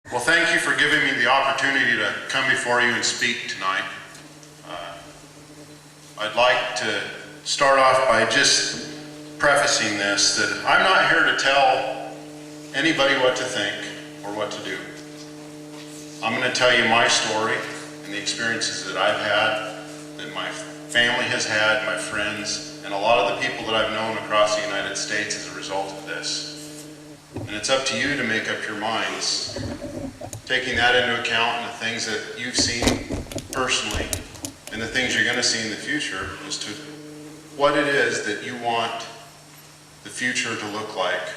Well, thank you for giving me the opportunity to come before you and speak tonight. I'd like to start off by just prefacing this, that I'm not here to tell anybody what to think or what to do. I'm going to tell you my story and the experiences that I've had, that my family has had, my friends, and a lot of the people that I've known across the United States as a result of this. And it's up to you to make up your minds, taking that into account and the things that you've seen personally and the things you're going to see in the future, as to what it is that you want the future to look like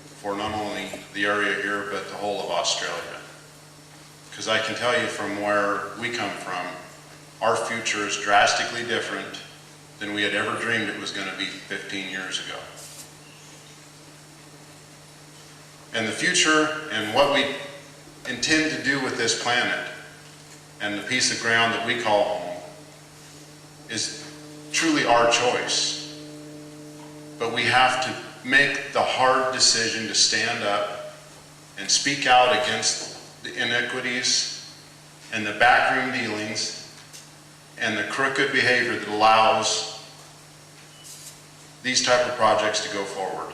for not only the area here, but the whole of Australia. Because I can tell you from where we come from, our future is drastically different than we had ever dreamed it was going to be 15 years ago. And the future and what we intend to do with this planet and the piece of ground that we call home is truly our choice. But we have to make the hard decision to stand up and speak out against the inequities and the backroom dealings and the crooked behavior that allows these type of projects to go forward.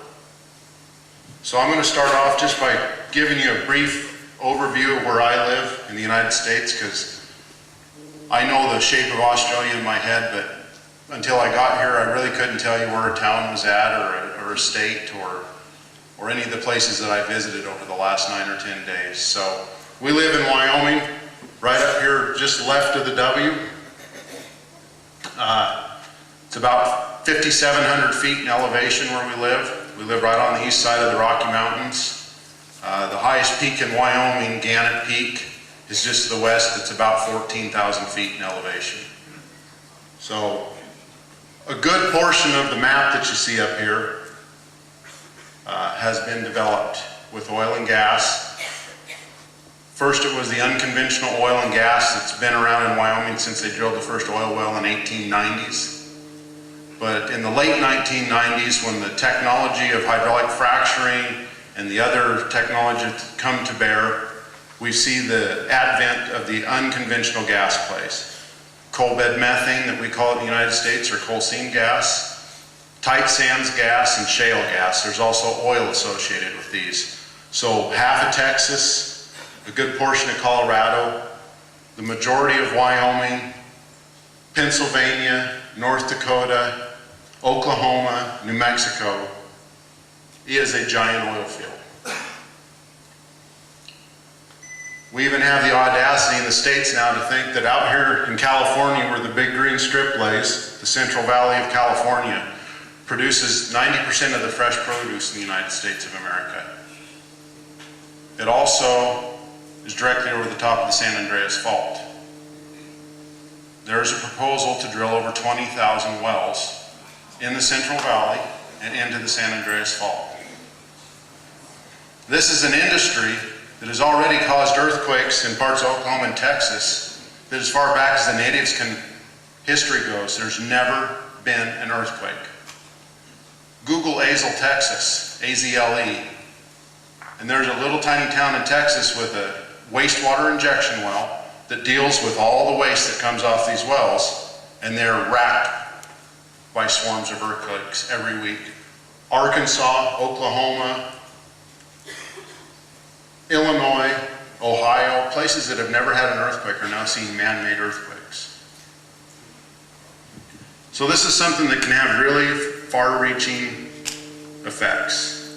So I'm going to start off just by giving you a brief overview of where I live in the United States, because I know the shape of Australia in my head, but until I got here, I really couldn't tell you where a town was at, or a state, or any of the places that I visited over the last 9 or 10 days. So we live in Wyoming, right up here just left of the W. It's about 5,700 feet in elevation where we live. We live right on the east side of the Rocky Mountains. The highest peak in Wyoming, Gannett Peak, is just to the west. It's about 14,000 feet in elevation. So a good portion of the map that you see up here has been developed with oil and gas. First, it was the unconventional oil and gas that's been around in Wyoming since they drilled the first oil well in 1890s. But in the late 1990s, when the technology of hydraulic fracturing and the other technology come to bear, we see the advent of the unconventional gas plays. Coal bed methane, that we call it in the United States, or coal seam gas, tight sands gas, and shale gas. There's also oil associated with these. So half of Texas, a good portion of Colorado, the majority of Wyoming, Pennsylvania, North Dakota, Oklahoma, New Mexico is a giant oil field. We even have the audacity in the States now to think that out here in California, where the big green strip lays, the Central Valley of California, produces 90% of the fresh produce in the United States of America. It also is directly over the top of the San Andreas Fault. There is a proposal to drill over 20,000 wells in the Central Valley and into the San Andreas Fault. This is an industry that has already caused earthquakes in parts of Oklahoma and Texas, that as far back as the natives history goes, there's never been an earthquake. Google Azle, Texas, A-Z-L-E, and there's a little tiny town in Texas with a wastewater injection well that deals with all the waste that comes off these wells, and they're racked by swarms of earthquakes every week. Arkansas, Oklahoma, Illinois, Ohio, places that have never had an earthquake are now seeing man-made earthquakes. So this is something that can have really far-reaching effects.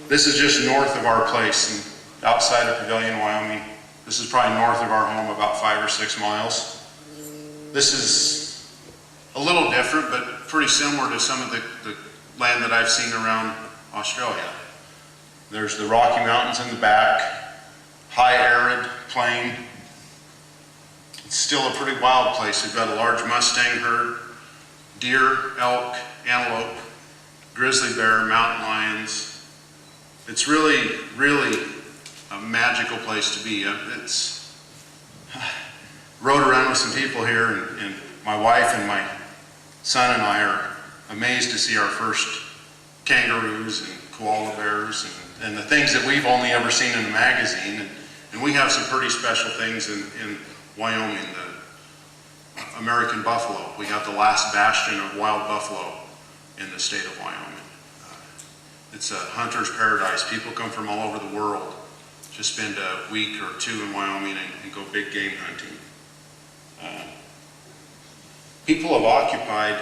This is just north of our place, and outside of Pavilion, Wyoming. This is probably north of our home, about 5 or 6 miles. This is a little different, but pretty similar to some of the land that I've seen around Australia. There's the Rocky Mountains in the back, high arid plain. It's still a pretty wild place. We've got a large Mustang herd, deer, elk, antelope, grizzly bear, mountain lions. It's really, really a magical place to be. Rode around with some people here, and my wife and my son and I are amazed to see our first kangaroos and koala bears and the things that we've only ever seen in a magazine. And we have some pretty special things in Wyoming, the American buffalo. We have the last bastion of wild buffalo in the state of Wyoming. It's a hunter's paradise. People come from all over the world to spend a week or two in Wyoming and go big game hunting. People have occupied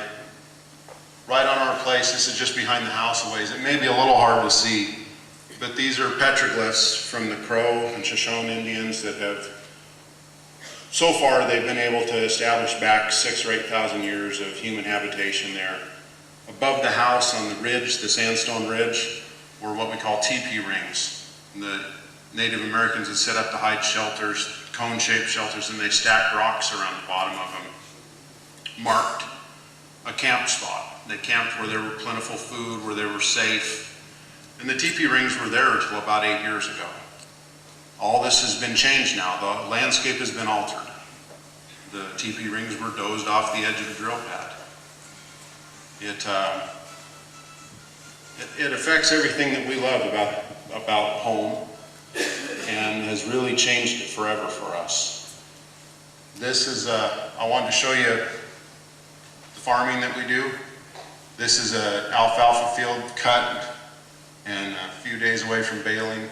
right on our place. This is just behind the house a ways. It may be a little hard to see, but these are petroglyphs from the Crow and Shoshone Indians that have, so far they've been able to establish back 6,000 or 8,000 years of human habitation there. Above the house on the ridge, the sandstone ridge, were what we call teepee rings. And the Native Americans had set up the hide shelters, cone-shaped shelters, and they stacked rocks around the bottom of them, marked a camp spot. They camped where there were plentiful food, where they were safe. And the teepee rings were there until about 8 years ago. All this has been changed now. The landscape has been altered. The teepee rings were dozed off the edge of the drill pad. It affects everything that we love about home and has really changed it forever for us. This is, I wanted to show you the farming that we do. This is an alfalfa field cut and a few days away from baling.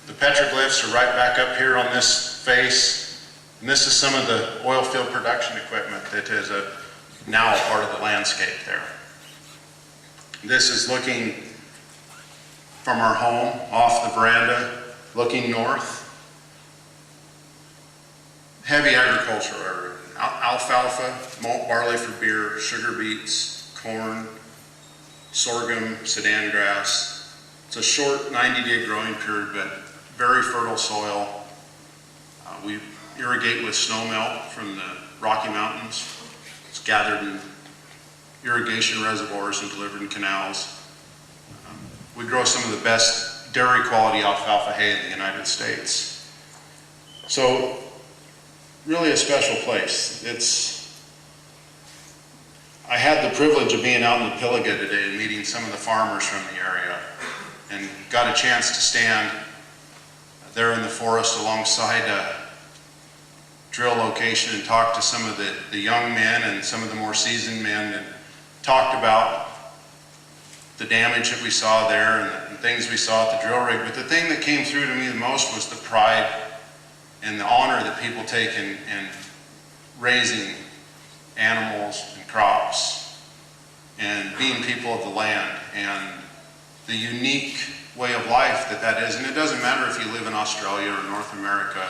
The petroglyphs are right back up here on this face. And this is some of the oil field production equipment that is now a part of the landscape there. This is looking from our home, off the veranda, looking north. Heavy agriculture area. Alfalfa, malt barley for beer, sugar beets, corn, sorghum, Sudan grass. It's a short 90-day growing period, but very fertile soil. We irrigate with snow melt from the Rocky Mountains. It's gathered in irrigation reservoirs and delivered in canals. We grow some of the best dairy quality alfalfa hay in the United States. So really a special place. I had the privilege of being out in the Pilliga today and meeting some of the farmers from the area and got a chance to stand there in the forest alongside a drill location and talk to some of the young men and some of the more seasoned men and talked about the damage that we saw there and the things we saw at the drill rig. But the thing that came through to me the most was the pride and the honor that people take in raising animals and crops and being people of the land and the unique way of life that is. And it doesn't matter if you live in Australia or North America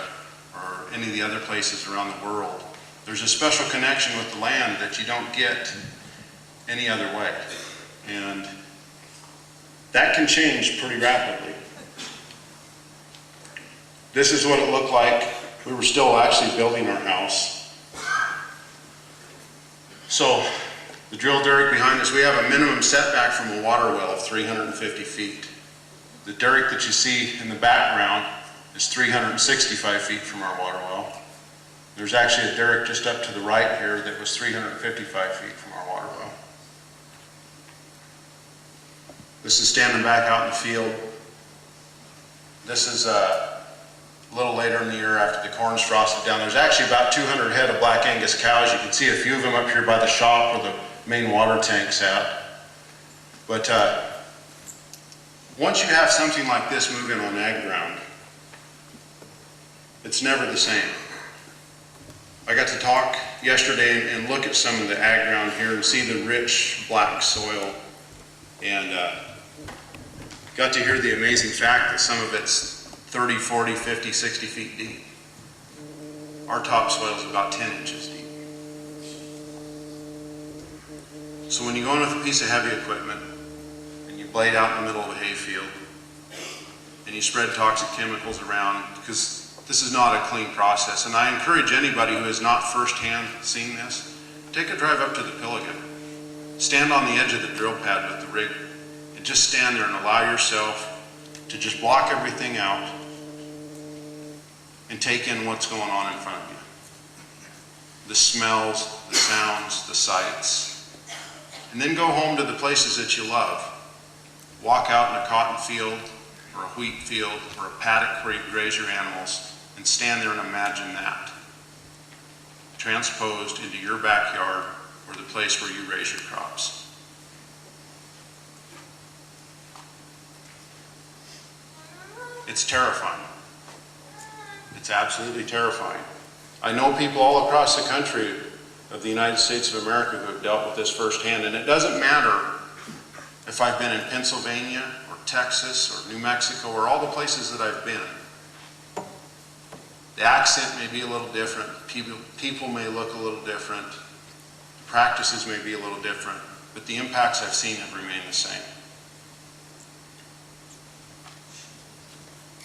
or any of the other places around the world. There's a special connection with the land that you don't get any other way. And that can change pretty rapidly. This is what it looked like. We were still actually building our house. So the drill derrick behind us, we have a minimum setback from a water well of 350 feet. The derrick that you see in the background is 365 feet from our water well. There's actually a derrick just up to the right here that was 355 feet from our water well. This is standing back out in the field. This is a little later in the year after the corn's frosted down. There's actually about 200 head of black Angus cows. You can see a few of them up here by the shop where the main water tank's at. But once you have something like this moving on ag ground, it's never the same. I got to talk yesterday and look at some of the ag ground here and see the rich black soil, and got to hear the amazing fact that some of it's 30, 40, 50, 60 feet deep. Our topsoil is about 10 inches deep. So when you go in with a piece of heavy equipment and you blade out in the middle of a hayfield and you spread toxic chemicals around, because this is not a clean process, and I encourage anybody who has not firsthand seen this, take a drive up to the Pilliga. Stand on the edge of the drill pad with the rig and just stand there and allow yourself to just block everything out and take in what's going on in front of you. The smells, the sounds, the sights. And then go home to the places that you love walk out in a cotton field or a wheat field or a paddock where you graze your animals and stand there and imagine that transposed into your backyard or the place where you raise your crops. It's terrifying. It's absolutely terrifying. I know people all across the country of the United States of America who have dealt with this firsthand, and it doesn't matter if I've been in Pennsylvania or Texas or New Mexico or all the places that I've been. The accent may be a little different, people may look a little different, practices may be a little different, but the impacts I've seen have remained the same.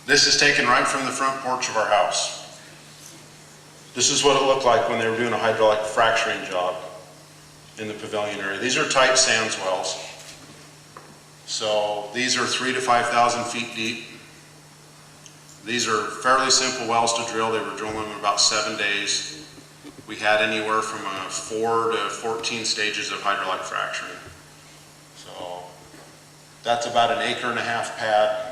This is taken right from the front porch of our house. This is what it looked like when they were doing a hydraulic fracturing job in the pavilion area. These are tight sands wells. So these are 3,000 to 5,000 feet deep. These are fairly simple wells to drill. They were drilling in about 7 days. We had anywhere from 4 to 14 stages of hydraulic fracturing. So that's about an 1.5 acre pad.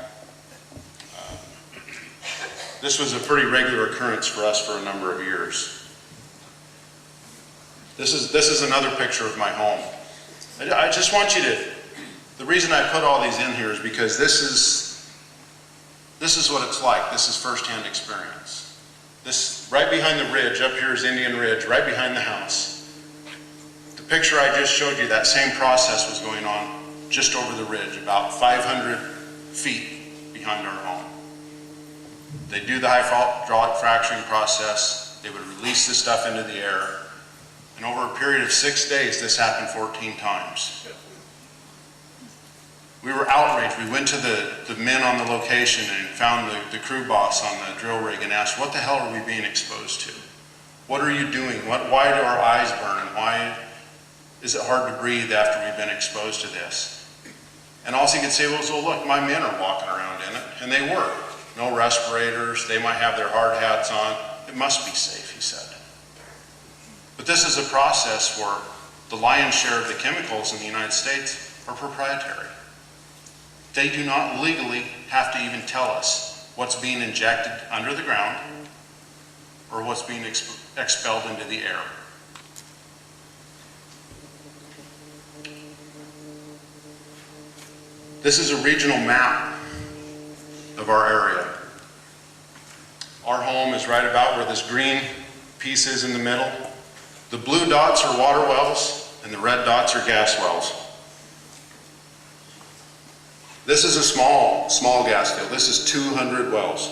This was a pretty regular occurrence for us for a number of years. This is another picture of my home. I just want you to, the reason I put all these in here is because this is what it's like. This is firsthand experience. This, right behind the ridge, up here is Indian Ridge, right behind the house. The picture I just showed you, that same process was going on just over the ridge, about 500 feet behind our home. They do the hydraulic fracturing process. They would release this stuff into the air. And over a period of 6 days, this happened 14 times. We were outraged. We went to the men on the location and found the crew boss on the drill rig and asked, what the hell are we being exposed to? What are you doing? Why do our eyes burn? And why is it hard to breathe after we've been exposed to this? And all he could say was, well, look, my men are walking around in it. And they were. No respirators, they might have their hard hats on. It must be safe, he said. But this is a process where the lion's share of the chemicals in the United States are proprietary. They do not legally have to even tell us what's being injected under the ground or what's being expelled into the air. This is a regional map of our area. Our home is right about where this green piece is in the middle. The blue dots are water wells and the red dots are gas wells. This is a small gas field. This is 200 wells.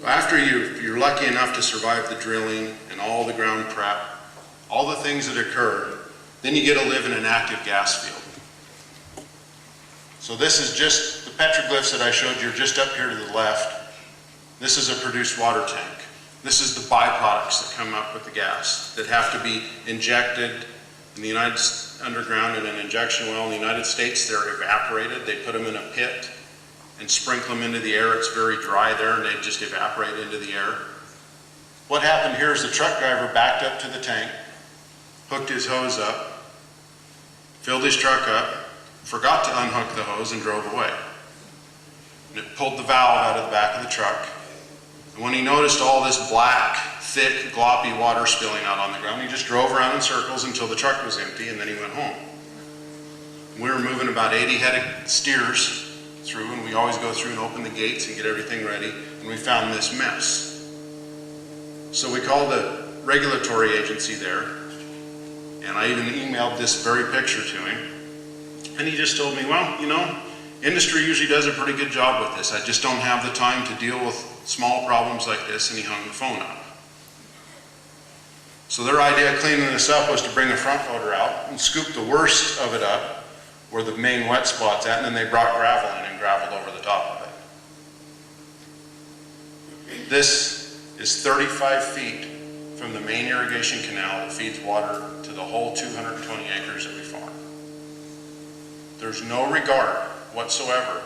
So after you're lucky enough to survive the drilling and all the ground prep, all the things that occurred, then you get to live in an active gas field. So this is just the petroglyphs that I showed you are just up here to the left. This is a produced water tank. This is the byproducts that come up with the gas that have to be injected in the underground in an injection well. In the United States, they're evaporated. They put them in a pit and sprinkle them into the air. It's very dry there and they just evaporate into the air. What happened here is the truck driver backed up to the tank, hooked his hose up, filled his truck up, forgot to unhook the hose and drove away. And it pulled the valve out of the back of the truck. And when he noticed all this black, thick, gloppy water spilling out on the ground, he just drove around in circles until the truck was empty and then he went home. We were moving about 80 head of steers through, and we always go through and open the gates and get everything ready, and we found this mess. So we called the regulatory agency there, and I even emailed this very picture to him. And he just told me, well, you know, industry usually does a pretty good job with this. I just don't have the time to deal with small problems like this, and he hung the phone up. So their idea of cleaning this up was to bring a front loader out and scoop the worst of it up where the main wet spot's at, and then they brought gravel in and graveled over the top of it. This is 35 feet from the main irrigation canal that feeds water to the whole 220 acres that we farm. There's no regard whatsoever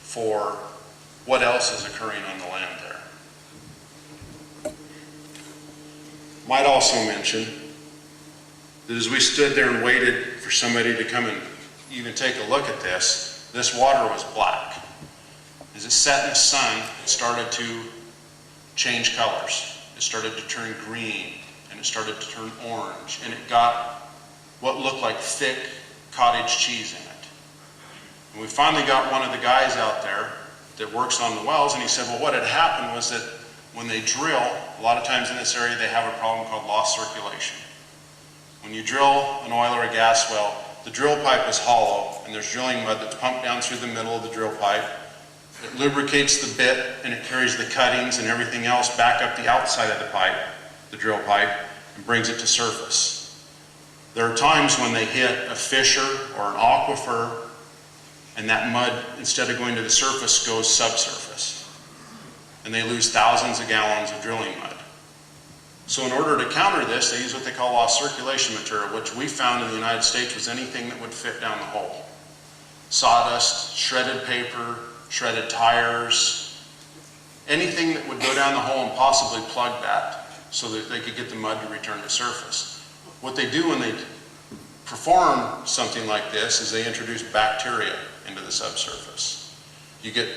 for what else is occurring on the land there. Might also mention that as we stood there and waited for somebody to come and even take a look at this water was black. As it set in the sun, it started to change colors. It started to turn green, and it started to turn orange, and it got what looked like thick cottage cheese in it. And we finally got one of the guys out there that works on the wells, and he said, well, what had happened was that when they drill, a lot of times in this area they have a problem called lost circulation. When you drill an oil or a gas well, the drill pipe is hollow, and there's drilling mud that's pumped down through the middle of the drill pipe. It lubricates the bit, and it carries the cuttings and everything else back up the outside of the pipe, the drill pipe, and brings it to surface. There are times when they hit a fissure or an aquifer, and that mud, instead of going to the surface, goes subsurface. And they lose thousands of gallons of drilling mud. So in order to counter this, they use what they call lost circulation material, which we found in the United States was anything that would fit down the hole. Sawdust, shredded paper, shredded tires, anything that would go down the hole and possibly plug that so that they could get the mud to return to surface. What they do when they perform something like this is they introduce bacteria into the subsurface. You get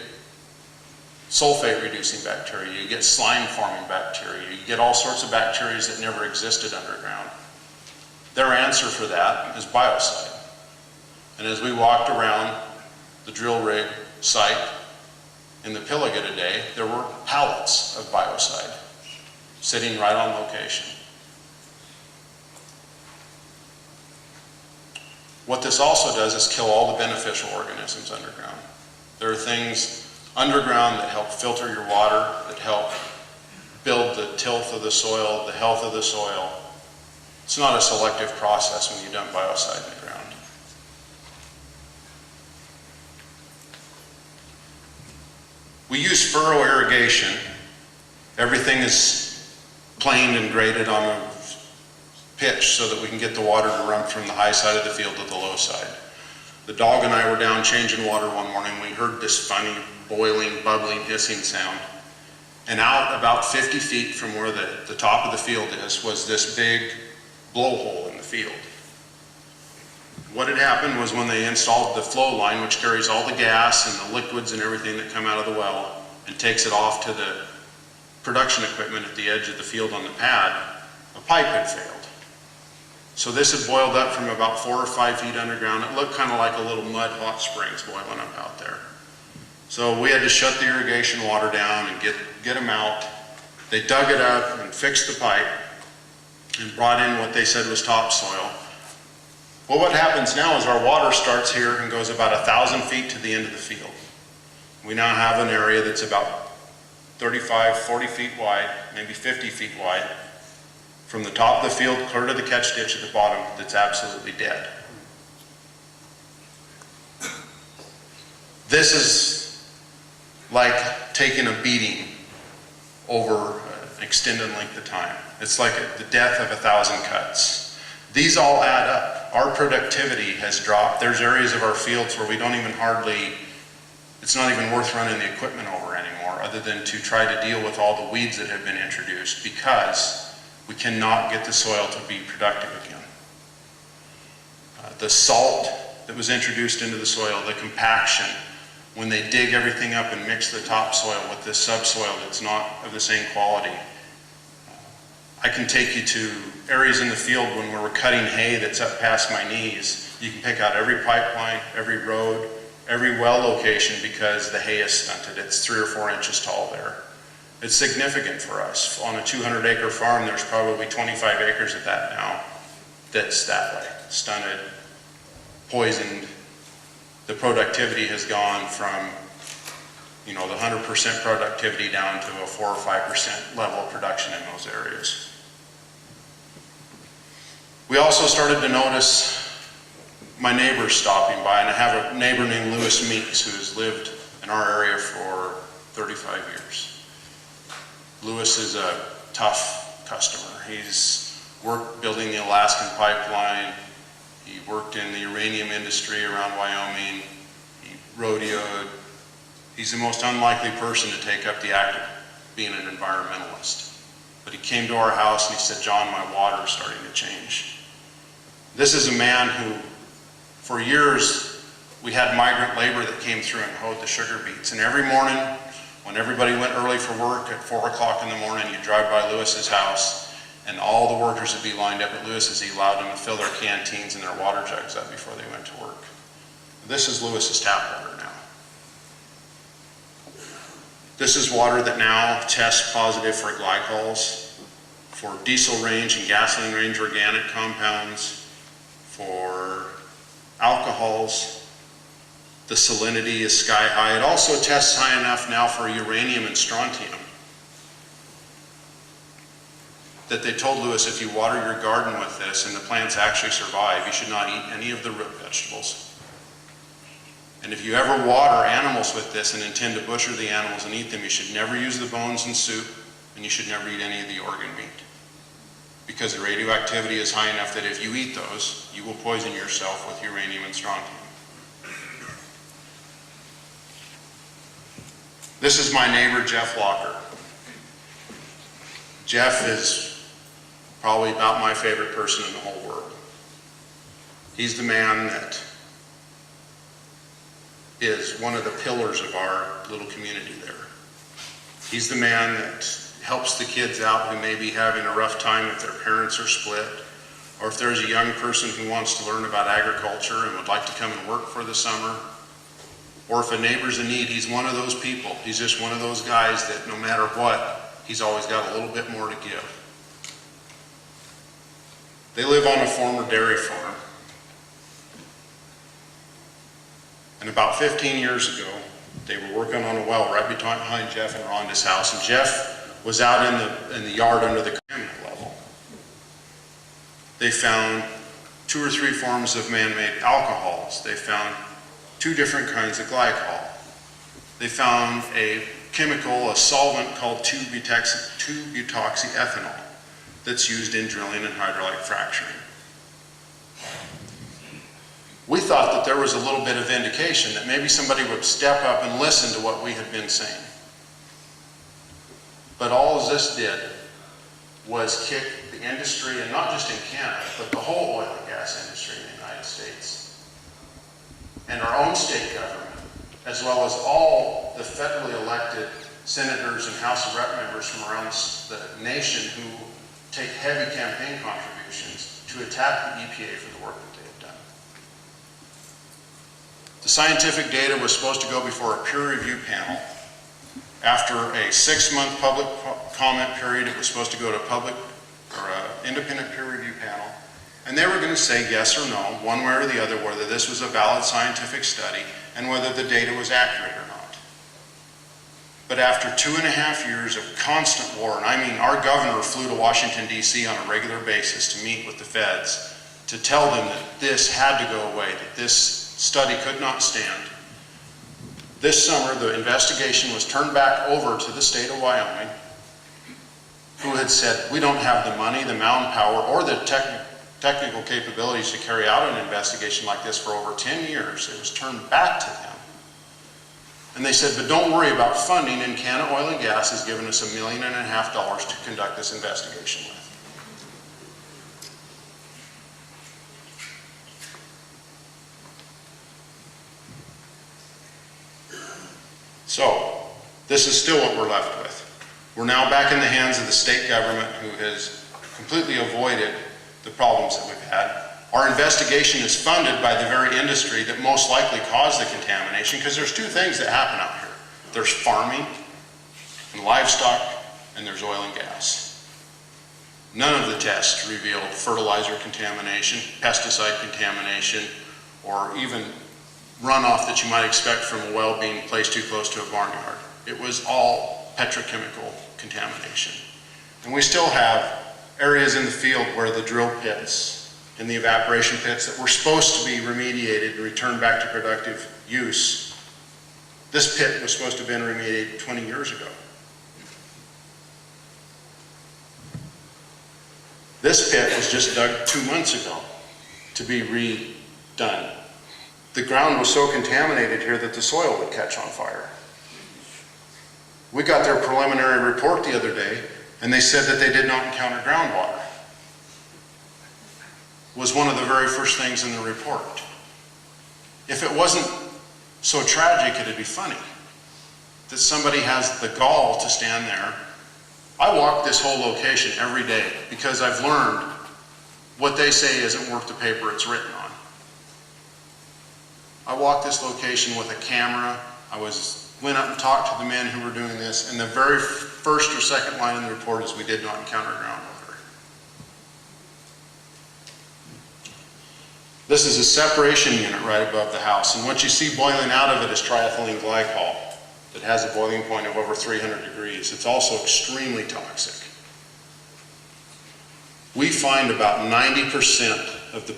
sulfate-reducing bacteria, you get slime-forming bacteria, you get all sorts of bacteria that never existed underground. Their answer for that is biocide. And as we walked around the drill rig site in the Pilliga today, there were pallets of biocide sitting right on location. What this also does is kill all the beneficial organisms underground. There are things underground that help filter your water, that help build the tilth of the soil, the health of the soil. It's not a selective process when you dump biocide in the ground. We use furrow irrigation. Everything is planed and graded on a pitch so that we can get the water to run from the high side of the field to the low side. The dog and I were down changing water one morning. We heard this funny boiling, bubbling, hissing sound. And out about 50 feet from where the top of the field is was this big blowhole in the field. What had happened was when they installed the flow line, which carries all the gas and the liquids and everything that come out of the well and takes it off to the production equipment at the edge of the field on the pad, a pipe had failed. So this had boiled up from about 4 or 5 feet underground. It looked kind of like a little mud hot springs boiling up out there. So we had to shut the irrigation water down and get them out. They dug it up and fixed the pipe and brought in what they said was topsoil. Well, what happens now is our water starts here and goes about 1,000 feet to the end of the field. We now have an area that's about 35, 40 feet wide, maybe 50 feet wide, from the top of the field clear to the catch ditch at the bottom that's absolutely dead. This is like taking a beating over an extended length of time. It's like the death of 1,000 cuts. These all add up. Our productivity has dropped. There's areas of our fields where we don't even it's not even worth running the equipment over anymore, other than to try to deal with all the weeds that have been introduced, because we cannot get the soil to be productive again. The salt that was introduced into the soil, the compaction, when they dig everything up and mix the topsoil with this subsoil that's not of the same quality. I can take you to areas in the field when we were cutting hay that's up past my knees. You can pick out every pipeline, every road, every well location because the hay is stunted. It's 3 or 4 inches tall there. It's significant for us. On a 200-acre farm, there's probably 25 acres of that now that's that way, stunted, poisoned. The productivity has gone from, the 100% productivity down to a 4 or 5% level of production in those areas. We also started to notice my neighbors stopping by, and I have a neighbor named Lewis Meeks who has lived in our area for 35 years. Lewis is a tough customer. He's worked building the Alaskan pipeline. He worked in the uranium industry around Wyoming. He rodeoed. He's the most unlikely person to take up the act of being an environmentalist. But he came to our house and he said, "John, my water is starting to change." This is a man who, for years, we had migrant labor that came through and hoed the sugar beets. And every morning, when everybody went early for work at 4 o'clock in the morning, you'd drive by Lewis's house, and all the workers would be lined up at Lewis's. He allowed them to fill their canteens and their water jugs up before they went to work. This is Lewis's tap water now. This is water that now tests positive for glycols, for diesel range and gasoline range organic compounds, for alcohols. The salinity is sky high. It also tests high enough now for uranium and strontium that they told Lewis, if you water your garden with this and the plants actually survive, you should not eat any of the root vegetables. And if you ever water animals with this and intend to butcher the animals and eat them, you should never use the bones in soup, and you should never eat any of the organ meat. Because the radioactivity is high enough that if you eat those, you will poison yourself with uranium and strontium. This is my neighbor, Jeff Walker. Jeff is probably about my favorite person in the whole world. He's the man that is one of the pillars of our little community there. He's the man that helps the kids out who may be having a rough time if their parents are split, or if there's a young person who wants to learn about agriculture and would like to come and work for the summer, or if a neighbor's in need. He's one of those people. He's just one of those guys that no matter what, he's always got a little bit more to give. They live on a former dairy farm. And about 15 years ago, they were working on a well right behind Jeff and Rhonda's house, and Jeff was out in the yard under the contaminant level. They found 2 or 3 forms of man-made alcohols. They found 2 different kinds of glycol. They found a chemical, a solvent called 2-butoxyethanol that's used in drilling and hydraulic fracturing. We thought that there was a little bit of indication that maybe somebody would step up and listen to what we had been saying. But all this did was kick the industry, and not just in Canada, but the whole oil and gas industry in the United States, and our own state government, as well as all the federally elected senators and House of Rep members from around the nation who take heavy campaign contributions to attack the EPA for the work that they have done. The scientific data was supposed to go before a peer review panel. After a 6-month public comment period, it was supposed to go to public or an independent peer review panel, and they were going to say yes or no, one way or the other, whether this was a valid scientific study and whether the data was accurate or not. But after 2.5 years of constant war, and I mean our governor flew to Washington, D.C. on a regular basis to meet with the feds to tell them that this had to go away, that this study could not stand. This summer, the investigation was turned back over to the state of Wyoming, who had said, we don't have the money, the manpower, or the technical capabilities to carry out an investigation like this for over 10 years. It was turned back to them. And they said, but don't worry about funding. Encana Oil and Gas has given us $1.5 million to conduct this investigation with. So, this is still what we're left with. We're now back in the hands of the state government, who has completely avoided the problems that we've had. Our investigation is funded by the very industry that most likely caused the contamination, because there's 2 things that happen out here. There's farming and livestock, and there's oil and gas. None of the tests revealed fertilizer contamination, pesticide contamination, or even runoff that you might expect from a well being placed too close to a barnyard. It was all petrochemical contamination. And we still have areas in the field where the drill pits and the evaporation pits that were supposed to be remediated and returned back to productive use. This pit was supposed to have been remediated 20 years ago. This pit was just dug 2 months ago to be redone. The ground was so contaminated here that the soil would catch on fire. We got their preliminary report the other day, and they said that they did not encounter groundwater. was one of the very first things in the report. If it wasn't so tragic, it'd be funny that somebody has the gall to stand there. I walk this whole location every day because I've learned what they say isn't worth the paper it's written on. I walked this location with a camera. Went up and talked to the men who were doing this, and the very first or second line in the report is we did not encounter groundwater. This is a separation unit right above the house, and what you see boiling out of it is triethylene glycol that has a boiling point of over 300 degrees. It's also extremely toxic. We find about 90% of the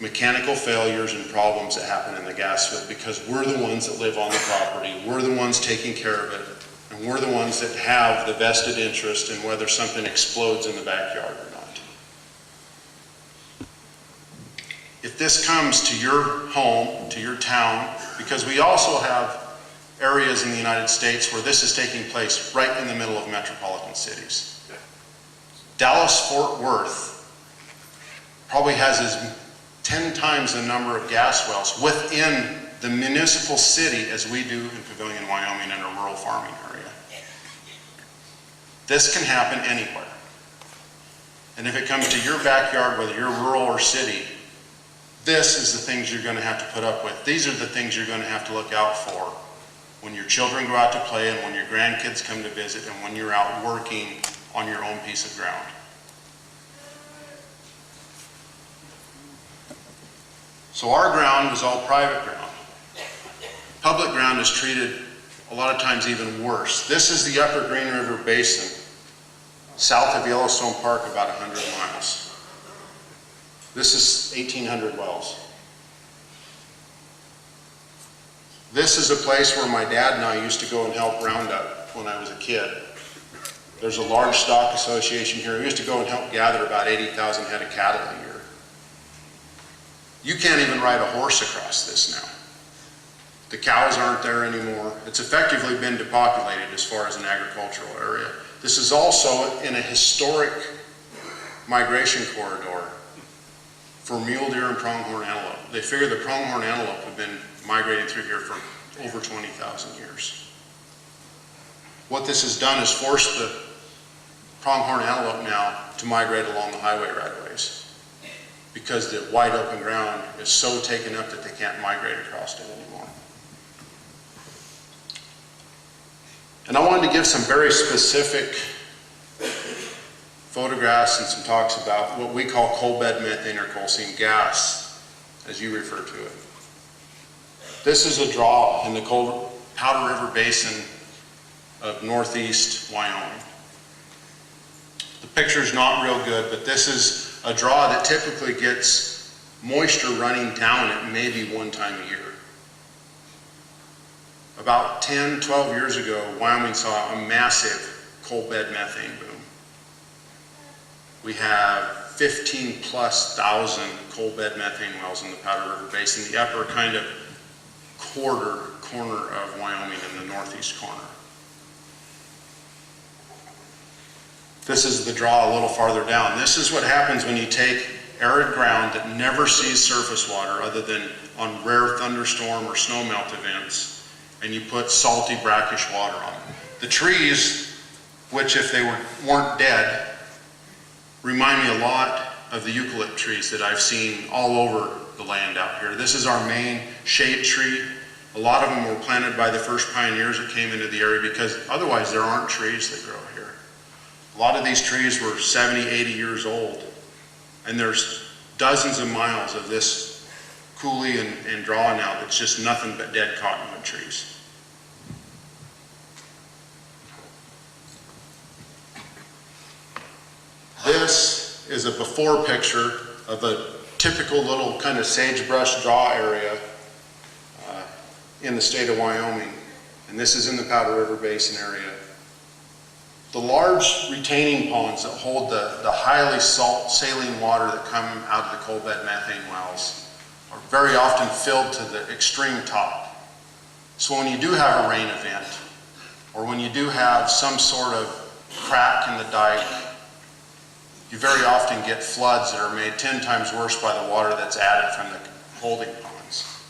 mechanical failures and problems that happen in the gas field because we're the ones that live on the property, we're the ones taking care of it, and we're the ones that have the vested interest in whether something explodes in the backyard or not. If this comes to your home, to your town, because we also have areas in the United States where this is taking place right in the middle of metropolitan cities. Dallas-Fort Worth probably has 10 times the number of gas wells within the municipal city as we do in Pavilion, Wyoming, in a rural farming area. This can happen anywhere. And if it comes to your backyard, whether you're rural or city, this is the things you're going to have to put up with. These are the things you're going to have to look out for when your children go out to play and when your grandkids come to visit and when you're out working on your own piece of ground. So our ground is all private ground. Public ground is treated a lot of times even worse. This is the Upper Green River Basin, south of Yellowstone Park, about 100 miles. This is 1,800 wells. This is a place where my dad and I used to go and help round up when I was a kid. There's a large stock association here. We used to go and help gather about 80,000 head of cattle a year. You can't even ride a horse across this now. The cows aren't there anymore. It's effectively been depopulated as far as an agricultural area. This is also in a historic migration corridor for mule deer and pronghorn antelope. They figure the pronghorn antelope have been migrating through here for over 20,000 years. What this has done is forced the pronghorn antelope now to migrate along the highway right-of-ways, because the wide open ground is so taken up that they can't migrate across it anymore. And I wanted to give some very specific photographs and some talks about what we call coal bed methane or coal seam gas, as you refer to it. This is a draw in the Powder River Basin of northeast Wyoming. The picture's not real good, but this is a draw that typically gets moisture running down it maybe one time a year. About 10, 12 years ago, Wyoming saw a massive coal bed methane boom. We have 15,000+ coal bed methane wells in the Powder River Basin, the upper kind of corner of Wyoming in the northeast corner. This is the draw a little farther down. This is what happens when you take arid ground that never sees surface water other than on rare thunderstorm or snowmelt events, and you put salty brackish water on it. The trees, which if they weren't dead, remind me a lot of the eucalypt trees that I've seen all over the land out here. This is our main shade tree. A lot of them were planted by the first pioneers that came into the area because otherwise there aren't trees that grow here. A lot of these trees were 70, 80 years old, and there's dozens of miles of this coulee and draw now that's just nothing but dead cottonwood trees. This is a before picture of a typical little kind of sagebrush draw area in the state of Wyoming, and this is in the Powder River Basin area. The large retaining ponds that hold the highly saline water that come out of the coal bed methane wells are very often filled to the extreme top. So when you do have a rain event, or when you do have some sort of crack in the dike, you very often get floods that are made 10 times worse by the water that's added from the holding ponds.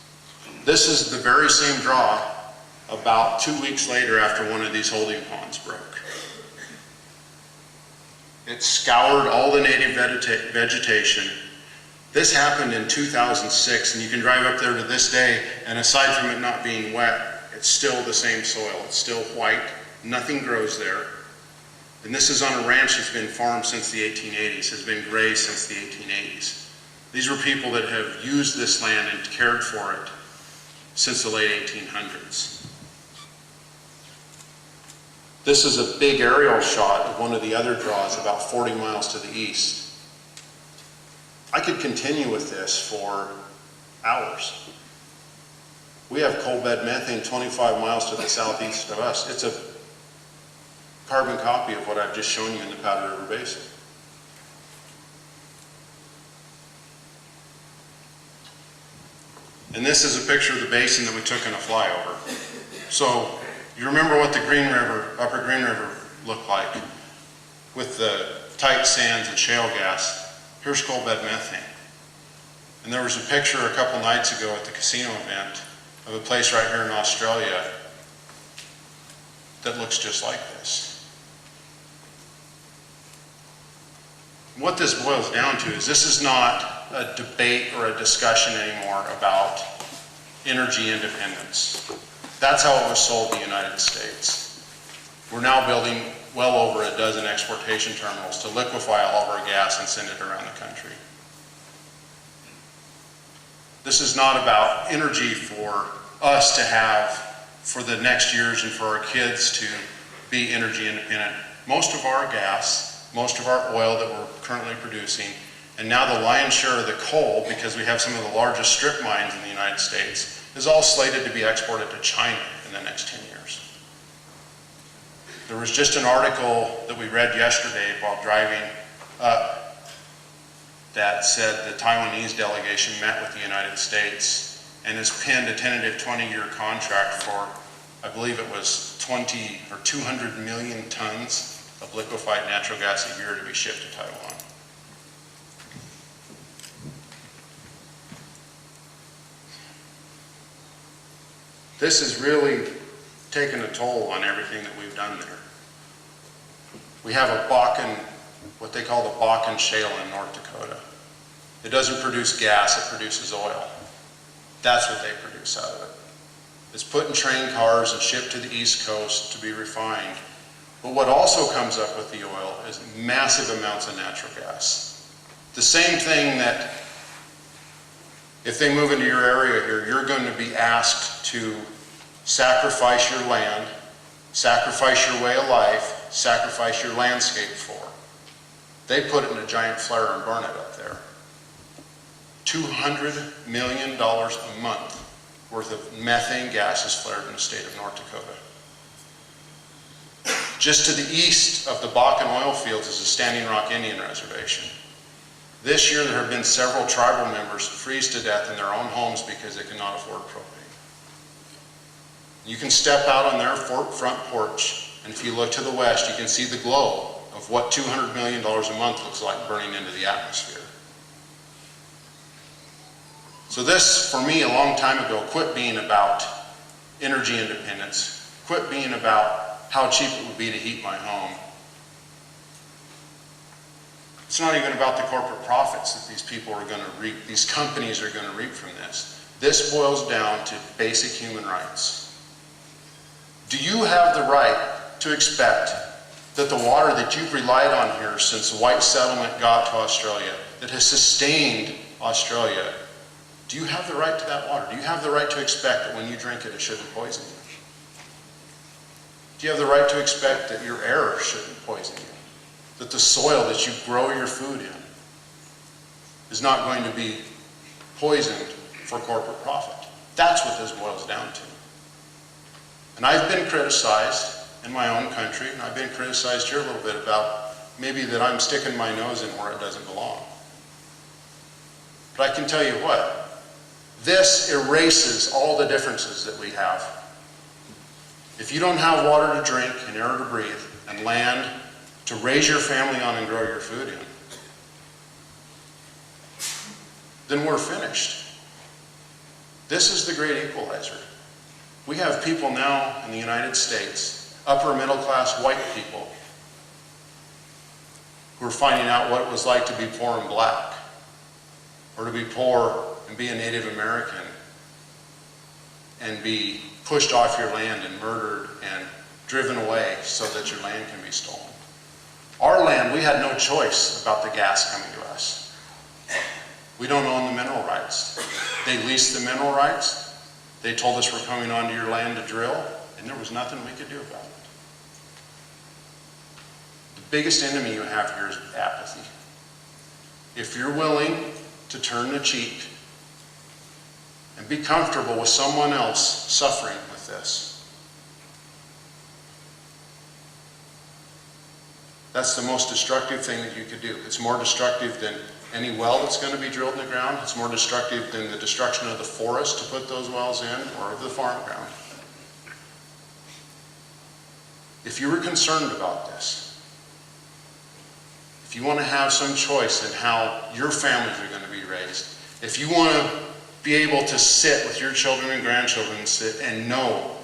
This is the very same draw about 2 weeks later after one of these holding ponds broke. It scoured all the native vegetation. This happened in 2006, and you can drive up there to this day, and aside from it not being wet, it's still the same soil. It's still white. Nothing grows there. And this is on a ranch that's been farmed since the 1880s, has been grazed since the 1880s. These were people that have used this land and cared for it since the late 1800s. This is a big aerial shot of one of the other draws about 40 miles to the east. I could continue with this for hours. We have coal bed methane 25 miles to the southeast of us. It's a carbon copy of what I've just shown you in the Powder River Basin. And this is a picture of the basin that we took in a flyover. So you remember what the Upper Green River looked like with the tight sands and shale gas. Here's coal bed methane. And there was a picture a couple nights ago at the casino event of a place right here in Australia that looks just like this. What this boils down to is this is not a debate or a discussion anymore about energy independence. That's how it was sold in the United States. We're now building well over a dozen exportation terminals to liquefy all of our gas and send it around the country. This is not about energy for us to have for the next years and for our kids to be energy independent. Most of our gas, most of our oil that we're currently producing, and now the lion's share of the coal, because we have some of the largest strip mines in the United States, is all slated to be exported to China in the next 10 years. There was just an article that we read yesterday while driving up that said the Taiwanese delegation met with the United States and has penned a tentative 20-year contract for, I believe it was 20 or 200 million tons of liquefied natural gas a year to be shipped to Taiwan. This has really taken a toll on everything that we've done there. We have a Bakken, what they call the Bakken Shale in North Dakota. It doesn't produce gas, it produces oil. That's what they produce out of it. It's put in train cars and shipped to the East Coast to be refined. But what also comes up with the oil is massive amounts of natural gas. The same thing that if they move into your area here, you're going to be asked to sacrifice your land, sacrifice your way of life, sacrifice your landscape for. They put it in a giant flare and burn it up there. $200 million a month worth of methane gas is flared in the state of North Dakota. Just to the east of the Bakken oil fields is a Standing Rock Indian Reservation. This year there have been several tribal members freeze to death in their own homes because they cannot afford propane. You can step out on their front porch, and if you look to the west, you can see the glow of what $200 million a month looks like burning into the atmosphere. So this, for me, a long time ago, quit being about energy independence, quit being about how cheap it would be to heat my home. It's not even about the corporate profits that these people are going to reap, these companies are going to reap from this. This boils down to basic human rights. Do you have the right to expect that the water that you've relied on here since the white settlement got to Australia, that has sustained Australia, do you have the right to that water? Do you have the right to expect that when you drink it, it shouldn't poison you? Do you have the right to expect that your air shouldn't poison you? That the soil that you grow your food in is not going to be poisoned for corporate profit? That's what this boils down to. And I've been criticized in my own country, and I've been criticized here a little bit about maybe that I'm sticking my nose in where it doesn't belong. But I can tell you what, this erases all the differences that we have. If you don't have water to drink and air to breathe and land to raise your family on and grow your food in, then we're finished. This is the great equalizer. We have people now in the United States, upper middle class white people, who are finding out what it was like to be poor and black, or to be poor and be a Native American, and be pushed off your land and murdered and driven away so that your land can be stolen. Our land, we had no choice about the gas coming to us. We don't own the mineral rights. They leased the mineral rights. They told us we're coming onto your land to drill, and there was nothing we could do about it. The biggest enemy you have here is apathy. If you're willing to turn the cheek and be comfortable with someone else suffering with this, that's the most destructive thing that you could do. It's more destructive than any well that's going to be drilled in the ground. It's more destructive than the destruction of the forest to put those wells in, or of the farm ground. If you were concerned about this, if you want to have some choice in how your families are going to be raised, if you want to be able to sit with your children and grandchildren and sit and know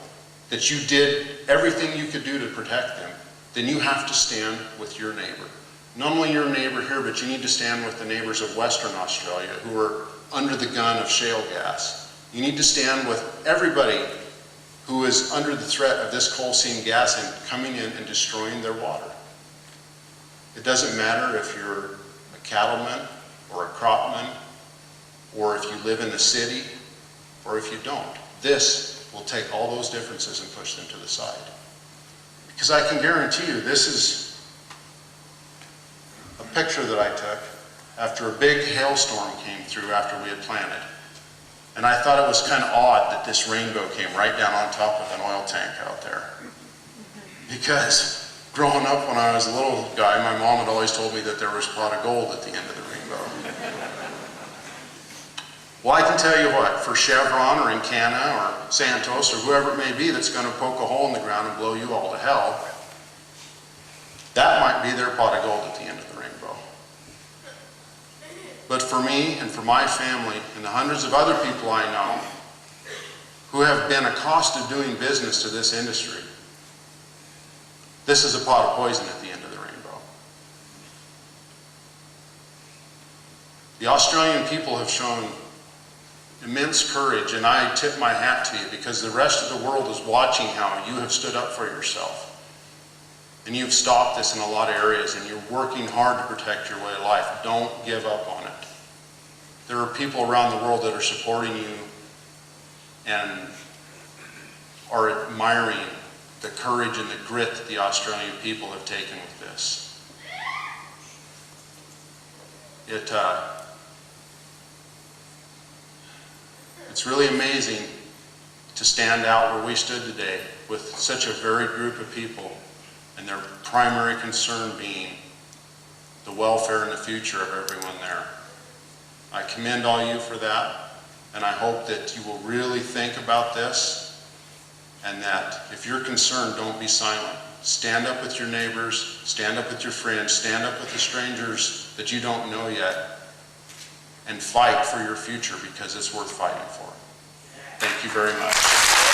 that you did everything you could do to protect them, then you have to stand with your neighbor. Not only your neighbor here, but you need to stand with the neighbors of Western Australia who are under the gun of shale gas. You need to stand with everybody who is under the threat of this coal seam gas and coming in and destroying their water. It doesn't matter if you're a cattleman or a cropman, or if you live in the city, or if you don't. This will take all those differences and push them to the side. Because I can guarantee you, this is a picture that I took after a big hailstorm came through after we had planted. And I thought it was kind of odd that this rainbow came right down on top of an oil tank out there. Because growing up when I was a little guy, my mom had always told me that there was a pot of gold at the end of the rainbow. Well, I can tell you what, for Chevron or Encana or Santos or whoever it may be that's going to poke a hole in the ground and blow you all to hell, that might be their pot of gold at the end of the rainbow. But for me and for my family and the hundreds of other people I know who have been accosted doing business to this industry, this is a pot of poison at the end of the rainbow. The Australian people have shown immense courage, and I tip my hat to you because the rest of the world is watching how you have stood up for yourself. And you've stopped this in a lot of areas, and you're working hard to protect your way of life. Don't give up on it. There are people around the world that are supporting you and are admiring the courage and the grit that the Australian people have taken with this. It's really amazing to stand out where we stood today with such a varied group of people and their primary concern being the welfare and the future of everyone there. I commend all you for that, and I hope that you will really think about this, and that if you're concerned, don't be silent. Stand up with your neighbors, stand up with your friends, stand up with the strangers that you don't know yet, and fight for your future because it's worth fighting for. Thank you very much.